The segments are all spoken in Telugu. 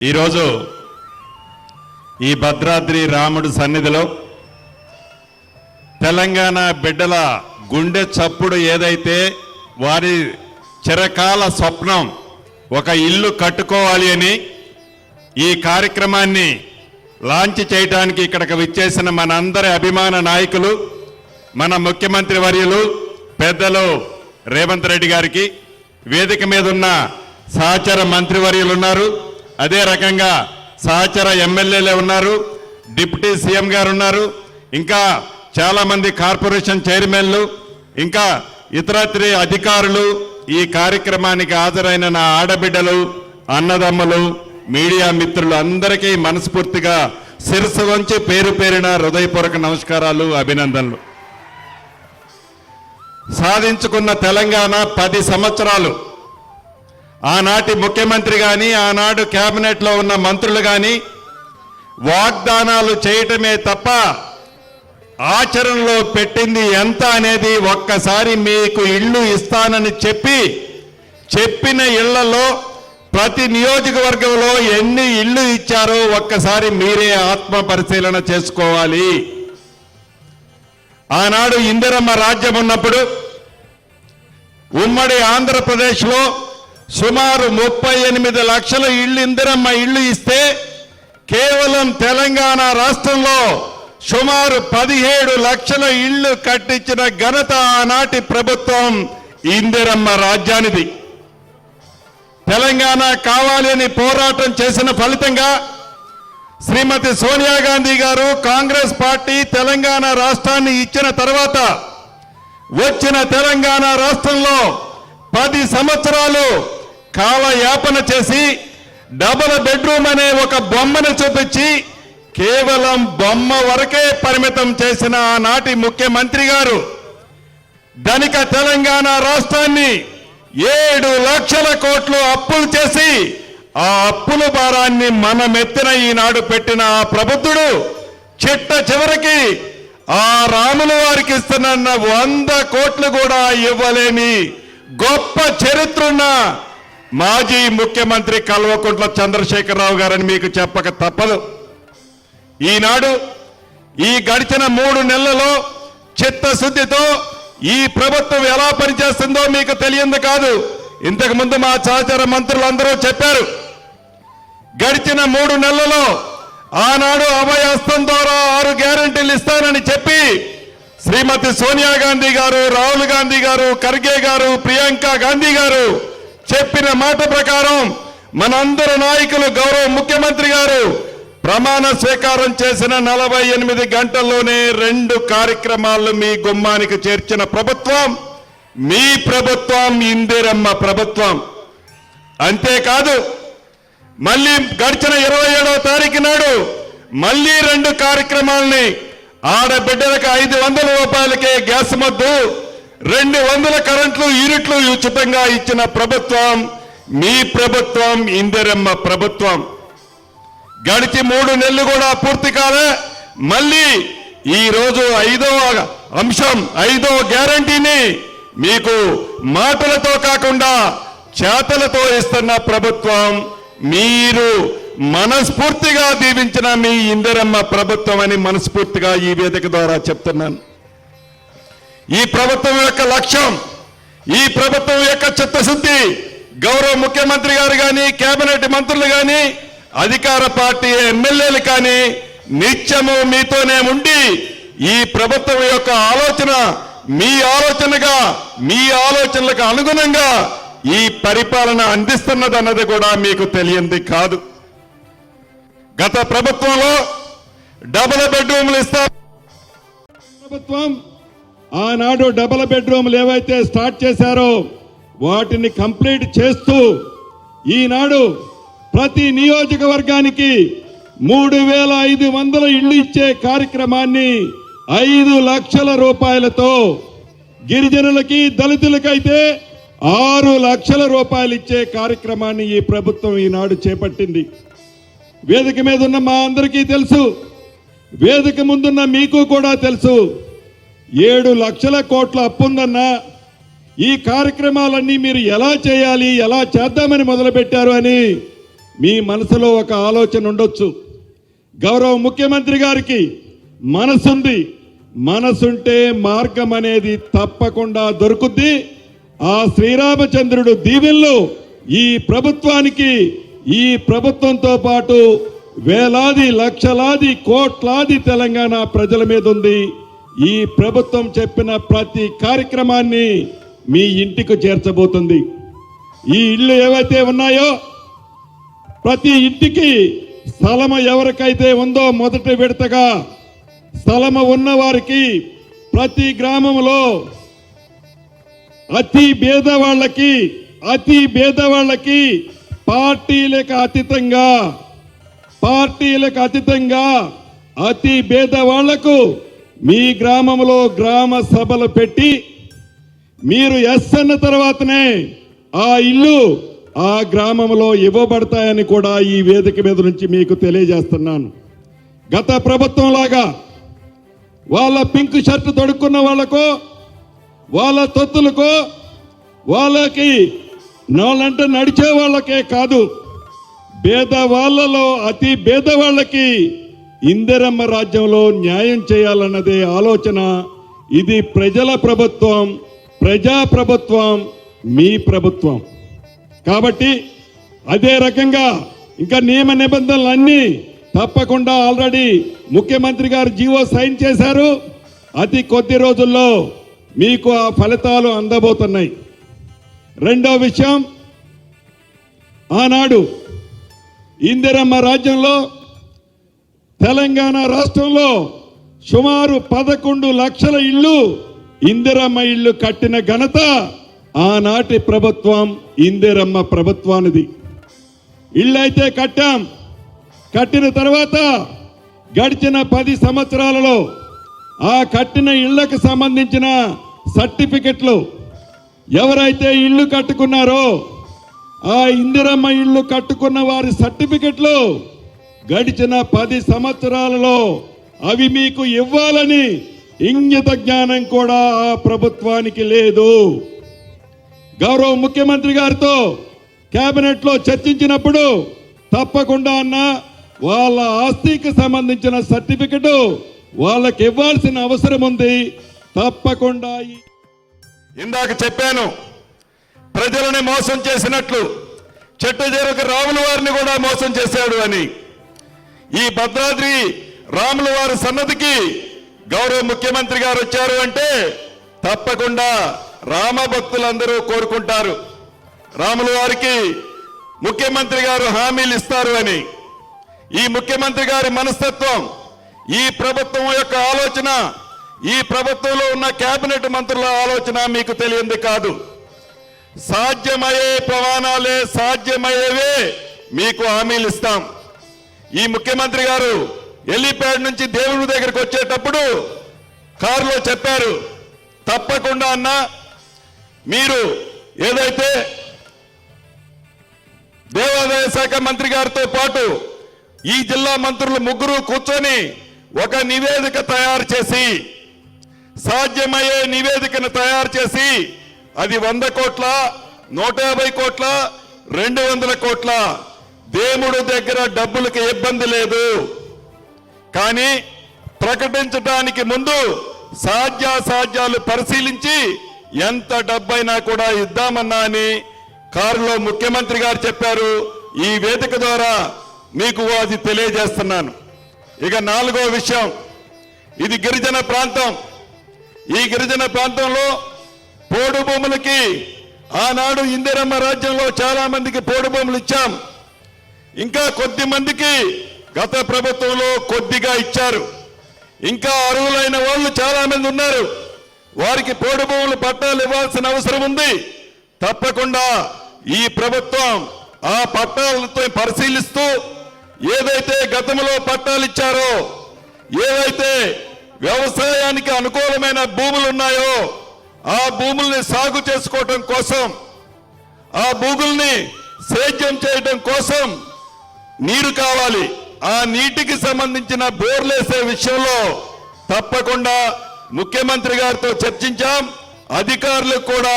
ఈరోజు ఈ భద్రాద్రి రాముడు సన్నిధిలో తెలంగాణ బిడ్డల గుండె చప్పుడు ఏదైతే వారి చిరకాల స్వప్నం ఒక ఇల్లు కట్టుకోవాలి అని ఈ కార్యక్రమాన్ని లాంచ్ చేయడానికి ఇక్కడికి విచ్చేసిన మనందరి అభిమాన నాయకులు మన ముఖ్యమంత్రి వర్యులు పెద్దలు రేవంత్ రెడ్డి గారికి వేదిక మీద ఉన్న సహచర మంత్రివర్యులు ఉన్నారు, అదే రకంగా సహచర ఎమ్మెల్యేలే ఉన్నారు, డిప్యూటీ సీఎం గారు ఉన్నారు, ఇంకా చాలా మంది కార్పొరేషన్ చైర్మన్లు, ఇంకా ఇతరత్రి అధికారులు, ఈ కార్యక్రమానికి హాజరైన నా ఆడబిడ్డలు, అన్నదమ్ములు, మీడియా మిత్రులు అందరికీ మనస్ఫూర్తిగా శిరస్సు వంచి పేరు పేరిన హృదయపూర్వక నమస్కారాలు, అభినందనలు. సాధించుకున్న తెలంగాణ 10 సంవత్సరాలు ఆనాటి ముఖ్యమంత్రి కానీ ఆనాడు కేబినెట్లో ఉన్న మంత్రులు కానీ వాగ్దానాలు చేయటమే తప్ప ఆచరణలో పెట్టింది ఎంత అనేది ఒక్కసారి మీకు ఇళ్ళు ఇస్తానని చెప్పిన ఇళ్లలో ప్రతి నియోజకవర్గంలో ఎన్ని ఇళ్ళు ఇచ్చారో ఒక్కసారి మీరే ఆత్మ పరిశీలన చేసుకోవాలి. ఆనాడు ఇందిరమ్మ రాజ్యం ఉన్నప్పుడు ఉమ్మడి ఆంధ్రప్రదేశ్లో సుమారు 38 లక్షల ఇళ్ళు ఇందిరమ్మ ఇళ్ళు ఇస్తే కేవలం తెలంగాణ రాష్ట్రంలో సుమారు 17 లక్షల ఇళ్ళు కట్టించిన ఘనత ఆనాటి ప్రభుత్వం ఇందిరమ్మ రాజ్యానిది. తెలంగాణ కావాలి అని పోరాటం చేసిన ఫలితంగా శ్రీమతి సోనియా గాంధీ గారు కాంగ్రెస్ పార్టీ తెలంగాణ రాష్ట్రాన్ని ఇచ్చిన తర్వాత వచ్చిన తెలంగాణ రాష్ట్రంలో 10 సంవత్సరాలు కాలయాపన చేసి డబుల్ బెడ్రూమ్ అనే ఒక బొమ్మను చూపించి కేవలం బొమ్మ వరకే పరిమితం చేసిన ఆనాటి ముఖ్యమంత్రి గారు ధనిక తెలంగాణ రాష్ట్రాన్ని 7 లక్షల కోట్లు అప్పులు చేసి ఆ అప్పుల భారాన్ని మనమెత్తిన ఈనాడు పెట్టిన ఆ ప్రబుద్ధుడు చిట్ట చివరికి ఆ రాముల వారికి ఇస్తున్న 100 కోట్లు కూడా ఇవ్వలేని గొప్ప చరిత్రున్న మాజీ ముఖ్యమంత్రి కల్వకుంట్ల చంద్రశేఖరరావు గారని మీకు చెప్పక తప్పదు. ఈనాడు ఈ గడిచిన 3 నెలలలో చిత్తశుద్ధితో ఈ ప్రభుత్వం ఎలా పనిచేస్తుందో మీకు తెలియంది కాదు. ఇంతకు ముందు మా సహచర మంత్రులందరూ చెప్పారు. గడిచిన 3 నెలలలో ఆనాడు అభయహస్తం ద్వారా 6 గ్యారెంటీలు ఇస్తానని చెప్పి శ్రీమతి సోనియా గాంధీ గారు, రాహుల్ గాంధీ గారు, ఖర్గే గారు, ప్రియాంక గాంధీ గారు చెప్పిన మాట ప్రకారం మనందరి నాయకులు గౌరవ ముఖ్యమంత్రి గారు ప్రమాణ స్వీకారం చేసిన 48 గంటల్లోనే 2 కార్యక్రమాలను మీ గుమ్మానికి చేర్చిన ప్రభుత్వం మీ ప్రభుత్వం, ఇందిరమ్మ ప్రభుత్వం. అంతేకాదు మళ్ళీ గడిచిన 27వ తారీఖు నాడు మళ్ళీ 2 కార్యక్రమాలని ఆడబిడ్డలకు 500 రూపాయలకే గ్యాస్ మద్దు, 200 కరెంట్లు యూనిట్లు ఉచితంగా ఇచ్చిన ప్రభుత్వం మీ ప్రభుత్వం, ఇందిరమ్మ ప్రభుత్వం. గడిచి 3 నెలలు కూడా పూర్తి కాలే మళ్ళీ ఈ రోజు 5వ అంశం 5వ గ్యారంటీని మీకు మాటలతో కాకుండా చేతలతో ఇస్తున్న ప్రభుత్వం మీరు మనస్ఫూర్తిగా దీవించిన మీ ఇందిరమ్మ ప్రభుత్వం అని మనస్ఫూర్తిగా ఈ వేదిక ద్వారా చెప్తున్నాను. ఈ ప్రభుత్వం యొక్క లక్ష్యం, ఈ ప్రభుత్వం యొక్క చిత్తశుద్ధి గౌరవ ముఖ్యమంత్రి గారు కానీ, కేబినెట్ మంత్రులు కానీ, అధికార పార్టీ ఎమ్మెల్యేలు కానీ నిత్యము మీతోనే ఉండి ఈ ప్రభుత్వం యొక్క ఆలోచన మీ ఆలోచనగా, మీ ఆలోచనలకు అనుగుణంగా ఈ పరిపాలన అందిస్తున్నదన్నది కూడా మీకు తెలియంది కాదు. గత ప్రభుత్వంలో డబుల్ బెడ్రూమ్లు ఇస్తా ప్రభుత్వం ఆనాడు డబుల్ బెడ్రూమ్లు ఏవైతే స్టార్ట్ చేశారో వాటిని కంప్లీట్ చేస్తూ ఈనాడు ప్రతి నియోజకవర్గానికి 3500 ఇళ్లు ఇచ్చే కార్యక్రమాన్ని 5 లక్షల రూపాయలతో, గిరిజనులకి దళితులకైతే 6 లక్షల రూపాయలు ఇచ్చే కార్యక్రమాన్ని ఈ ప్రభుత్వం ఈనాడు చేపట్టింది. వేదిక మీద ఉన్న మా అందరికీ తెలుసు, వేదిక ముందున్న మీకు కూడా తెలుసు, 7 లక్షల కోట్ల అప్పుందన్నా ఈ కార్యక్రమాలన్నీ మీరు ఎలా చేయాలి, ఎలా చేద్దామని మొదలుపెట్టారు అని మీ మనసులో ఒక ఆలోచన ఉండొచ్చు. గౌరవ ముఖ్యమంత్రి గారికి మనసుంది, మనసుంటే మార్గం అనేది తప్పకుండా దొరుకుద్ది. ఆ శ్రీరామచంద్రుడు దీవెనలు ఈ ప్రభుత్వానికి, ఈ ప్రభుత్వంతో పాటు వేలాది లక్షలాది కోట్లాది తెలంగాణ ప్రజల మీద ఉంది. ఈ ప్రభుత్వం చెప్పిన ప్రతి కార్యక్రమాన్ని మీ ఇంటికి చేర్చబోతుంది. ఈ ఇళ్ళు ఏవైతే ఉన్నాయో ప్రతి ఇంటికి స్థలము ఎవరికైతే ఉందో మొదటి విడతగా స్థలము ఉన్న వారికి ప్రతి గ్రామంలో అతి పేదవాళ్ళకి పార్టీలకు అతీతంగా అతి పేదవాళ్లకు మీ గ్రామంలో గ్రామ సభలు పెట్టి మీరు ఎస్ అన్న తర్వాతనే ఆ ఇల్లు ఆ గ్రామంలో ఇవ్వబడతాయని కూడా ఈ వేదిక మీద నుంచి మీకు తెలియజేస్తున్నాను. గత ప్రభుత్వం లాగా వాళ్ళ పింక్ షర్ట్ తొడుక్కున్న వాళ్ళకో వాళ్ళ తొత్తులకో వాళ్ళకి నాలంటే నడిచే వాళ్ళకే కాదు, పేదవాళ్లలో అతి పేదవాళ్ళకి ఇందిరమ్మ రాజ్యంలో న్యాయం చేయాలన్నదే ఆలోచన. ఇది ప్రజల ప్రభుత్వం, ప్రజా ప్రభుత్వం, మీ ప్రభుత్వం. కాబట్టి అదే రకంగా ఇంకా నియమ నిబంధనలన్నీ తప్పకుండా ఆల్రెడీ ముఖ్యమంత్రి గారు జీవో సైన్ చేశారు. అతి కొద్ది రోజుల్లో మీకు ఆ ఫలితాలు అందబోతున్నాయి. రెండో విషయం, ఆనాడు ఇందిరమ్మ రాజ్యంలో తెలంగాణ రాష్ట్రంలో సుమారు 11 లక్షల ఇళ్ళు ఇందిరమ్మ ఇళ్ళు కట్టిన ఘనత ఆనాటి ప్రభుత్వం ఇందిరమ్మ ప్రభుత్వానిది. ఇళ్ళైతే కట్టిన తర్వాత గడిచిన 10 సంవత్సరాలలో ఆ కట్టిన ఇళ్లకు సంబంధించిన సర్టిఫికెట్లు ఎవరైతే ఇల్లు కట్టుకున్నారో ఆ ఇందిరమ్మ ఇల్లు కట్టుకున్న వారి సర్టిఫికెట్లు గడిచిన 10 సంవత్సరాలలో అవి మీకు ఇవ్వాలని ఇంగిత జ్ఞానం కూడా ఆ ప్రభుత్వానికి లేదు. గౌరవ ముఖ్యమంత్రి గారితో కేబినెట్ లో చర్చించినప్పుడు తప్పకుండా అన్న వాళ్ళ ఆస్తికి సంబంధించిన సర్టిఫికెట్ వాళ్ళకి ఇవ్వాల్సిన అవసరం ఉంది. తప్పకుండా ఇందాక చెప్పాను, ప్రజలని మోసం చేసినట్లు చెట్టుచేరుకు రాముల వారిని కూడా మోసం చేశాడు అని. ఈ భద్రాద్రి రాముల వారి సన్నదికి గౌరవ ముఖ్యమంత్రి గారు వచ్చారు అంటే తప్పకుండా రామ భక్తులందరూ కోరుకుంటారు, రాముల వారికి ముఖ్యమంత్రి గారు హామీలు ఇస్తారు అని. ఈ ముఖ్యమంత్రి గారి మనస్తత్వం, ఈ ప్రభుత్వం యొక్క ఆలోచన, ఈ ప్రభుత్వంలో ఉన్న కేబినెట్ మంత్రుల ఆలోచన మీకు తెలియంది కాదు. సాధ్యమయ్యే ప్రమాణాలే, సాధ్యమయ్యేవే మీకు హామీలు ఇస్తాం. ఈ ముఖ్యమంత్రి గారు హెలీప్యాడ్ నుంచి దేవుని దగ్గరికి వచ్చేటప్పుడు కారులో చెప్పారు, తప్పకుండా అన్న మీరు ఏదైతే దేవాదాయ శాఖ మంత్రి గారితో పాటు ఈ జిల్లా మంత్రులు ముగ్గురు కూర్చొని ఒక నివేదిక తయారు చేసి, సాధ్యమయ్యే నివేదికను తయారు చేసి అది 100 కోట్ల, 150 కోట్ల, 200 కోట్ల, దేవుడు దగ్గర డబ్బులకి ఇబ్బంది లేదు. కానీ ప్రకటించడానికి ముందు సాధ్యాసాధ్యాలు పరిశీలించి ఎంత డబ్బైనా కూడా ఇద్దామన్నా అని కారులో ముఖ్యమంత్రి గారు చెప్పారు. ఈ వేదిక ద్వారా మీకు అది తెలియజేస్తున్నాను. ఇక 4వ విషయం, ఇది గిరిజన ప్రాంతం. ఈ గిరిజన ప్రాంతంలో పోడు భూములకి ఆనాడు ఇందిరమ్మ రాజ్యంలో చాలా మందికి పోడు భూములు ఇచ్చాం. ఇంకా కొద్ది మందికి గత ప్రభుత్వంలో కొద్దిగా ఇచ్చారు. ఇంకా అర్హులైన వాళ్ళు చాలా మంది ఉన్నారు. వారికి పోడు భూములు పట్టాలు ఇవ్వాల్సిన అవసరం ఉంది. తప్పకుండా ఈ ప్రభుత్వం ఆ పట్టాలతో పరిశీలిస్తూ ఏదైతే గతంలో పట్టాలు ఇచ్చారో, ఏవైతే వ్యవసాయానికి అనుకూలమైన భూములు ఉన్నాయో ఆ భూముల్ని సాగు చేసుకోవటం కోసం, ఆ భూముల్ని సేద్యం చేయటం కోసం నీరు కావాలి. ఆ నీటికి సంబంధించిన బోర్లేసే విషయంలో తప్పకుండా ముఖ్యమంత్రి గారితో చర్చించాం. అధికారులకు కూడా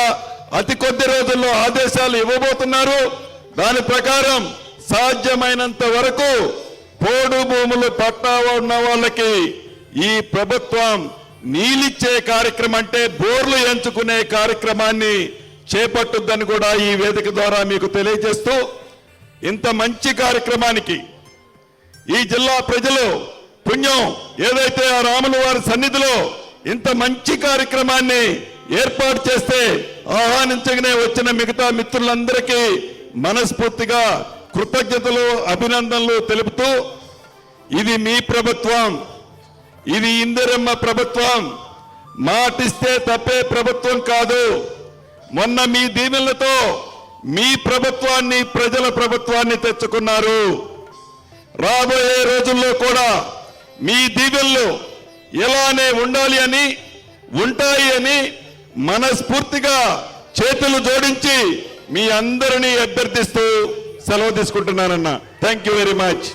అతి కొద్ది రోజుల్లో ఆదేశాలు ఇవ్వబోతున్నారు. దాని ప్రకారం సాధ్యమైనంత వరకు పోడు భూములు పట్టా ఉన్న వాళ్ళకి ఈ ప్రభుత్వం నీళ్ళిచ్చే కార్యక్రమం అంటే బోర్లు ఎంచుకునే కార్యక్రమాన్ని చేపట్టుద్దని కూడా ఈ వేదిక ద్వారా మీకు తెలియజేస్తూ, ఇంత మంచి కార్యక్రమానికి ఈ జిల్లా ప్రజలు పుణ్యం ఏదైతే ఆ రాముల వారి సన్నిధిలో ఇంత మంచి కార్యక్రమాన్ని ఏర్పాటు చేస్తే ఆహ్వానించగానే వచ్చిన మిగతా మిత్రులందరికీ మనస్ఫూర్తిగా కృతజ్ఞతలు అభినందనలు తెలుపుతూ, ఇది మీ ప్రభుత్వం, ఇది ఇందిరమ్మ ప్రభుత్వం, మాటిస్తే తప్పే ప్రభుత్వం కాదు. మొన్న మీ దీవెనలతో మీ ప్రభుత్వాన్ని, ప్రజల ప్రభుత్వాన్ని తెచ్చుకున్నారు. రాబోయే రోజుల్లో కూడా మీ దీవెనలు ఎలానే ఉండాలి అని, ఉంటాయి అని మనస్ఫూర్తిగా చేతులు జోడించి మీ అందరినీ అభ్యర్థిస్తూ సెలవు తీసుకుంటున్నానన్నా. Thank you very much.